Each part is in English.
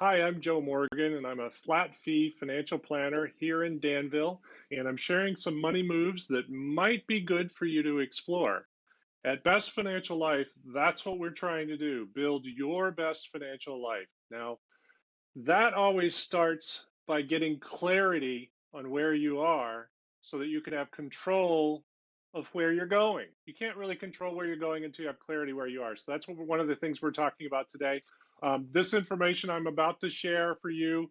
Hi, I'm Joe Morgan, and I'm a flat fee financial planner here in Danville, and I'm sharing some money moves that might be good for you to explore. At Best Financial Life, that's what we're trying to do, build your best financial life. Now, that always starts by getting clarity on where you are so that you can have control of where you're going. You can't really control where you're going until you have clarity where you are. So that's one of the things we're talking about today. This information I'm about to share for you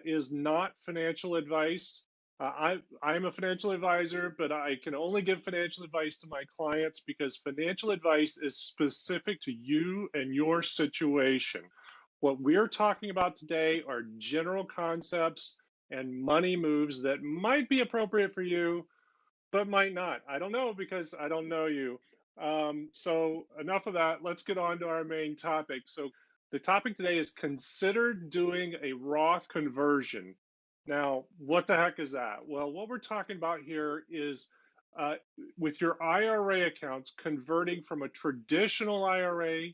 is not financial advice. I'm a financial advisor, but I can only give financial advice to my clients because financial advice is specific to you and your situation. What we're talking about today are general concepts and money moves that might be appropriate for you, but might not. I don't know because I don't know you. So enough of that. Let's get on to our main topic. So the topic today is consider doing a Roth conversion. Now, what the heck is that? Well, what we're talking about here is uh, with your IRA accounts converting from a traditional IRA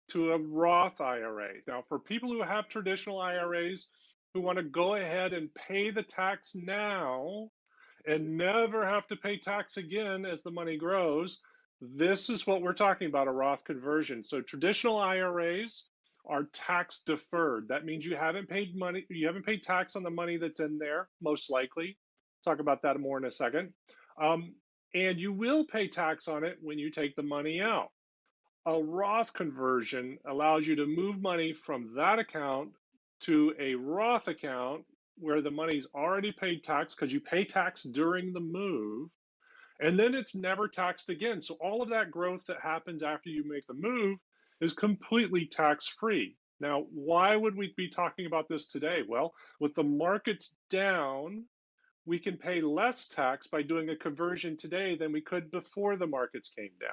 to a Roth IRA. Now, for people who have traditional IRAs who want to go ahead and pay the tax now, and never have to pay tax again as the money grows. This is what we're talking about, a Roth conversion. So traditional IRAs are tax deferred. That means you haven't paid money, you haven't paid tax on the money that's in there, most likely. Talk about that more in a second. Um, and you will pay tax on it when you take the money out. A Roth conversion allows you to move money from that account to a Roth account where the money's already paid tax because you pay tax during the move, and then it's never taxed again. So all of that growth that happens after you make the move is completely tax free. Now, why would we be talking about this today? Well, with the markets down, we can pay less tax by doing a conversion today than we could before the markets came down.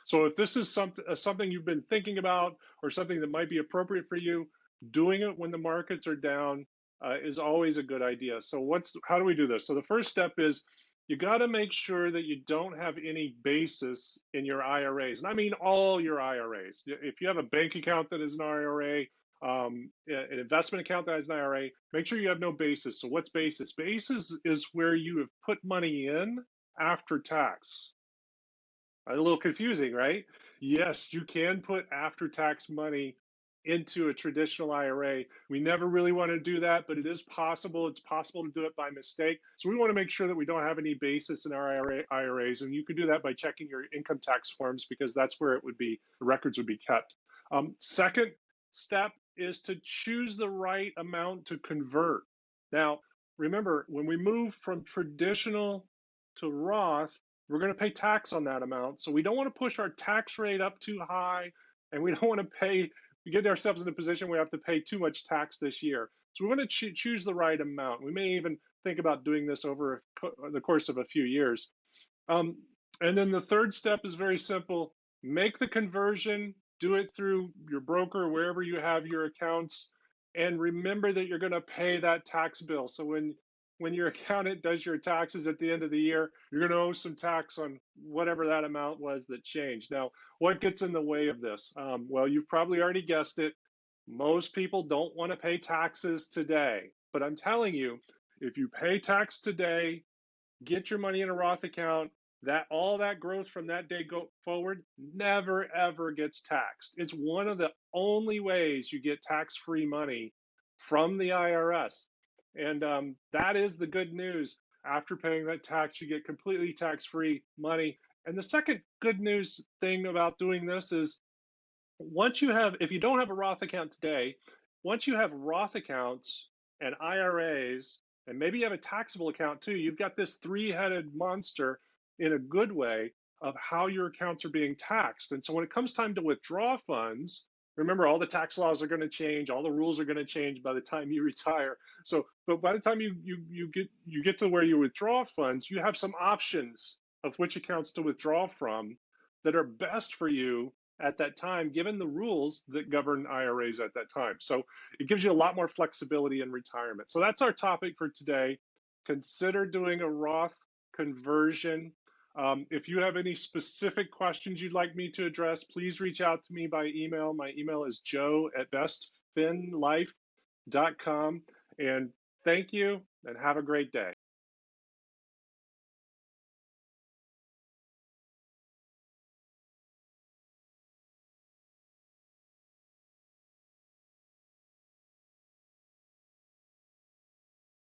So if this is something you've been thinking about or something that might be appropriate for you, doing it when the markets are down is always a good idea. So how do we do this? So the first step is you got to make sure that you don't have any basis in your IRAs. And I mean all your IRAs. If you have a bank account that is an IRA, an investment account that has an IRA, make sure you have no basis. So what's basis? Basis is where you have put money in after tax. A little confusing, right? Yes, you can put after tax money into a traditional IRA. We never really want to do that, but it is possible. It's possible to do it by mistake. So we want to make sure that we don't have any basis in our IRAs. And you can do that by checking your income tax forms because that's where the records would be kept. Second step is to choose the right amount to convert. Now, remember, when we move from traditional to Roth, we're going to pay tax on that amount. So we don't want to push our tax rate up too high, and we don't want to get ourselves in a position where we have to pay too much tax this year. So we want to choose the right amount. We may even think about doing this over the course of a few years. And then the third step is very simple. Make the conversion, do it through your broker, wherever you have your accounts, and remember that you're going to pay that tax bill. So when your accountant does your taxes at the end of the year, you're going to owe some tax on whatever that amount was that changed. Now, what gets in the way of this? Well, you've probably already guessed it. Most people don't want to pay taxes today. But I'm telling you, if you pay tax today, get your money in a Roth account, that all that growth from that day go forward never ever gets taxed. It's one of the only ways you get tax-free money from the IRS. And that is the good news. After paying that tax, you get completely tax-free money. And the second good news thing about doing this is if you don't have a Roth account today, once you have Roth accounts and IRAs, and maybe you have a taxable account too, you've got this three-headed monster in a good way of how your accounts are being taxed. And so when it comes time to withdraw funds, remember all the tax laws are going to change, all the rules are going to change by the time you retire. So, but by the time you get to where you withdraw funds, you have some options of which accounts to withdraw from that are best for you at that time, given the rules that govern IRAs at that time. So it gives you a lot more flexibility in retirement. So that's our topic for today. Consider doing a Roth conversion. If you have any specific questions you'd like me to address, please reach out to me by email. My email is joe@bestfinlife.com. And thank you and have a great day.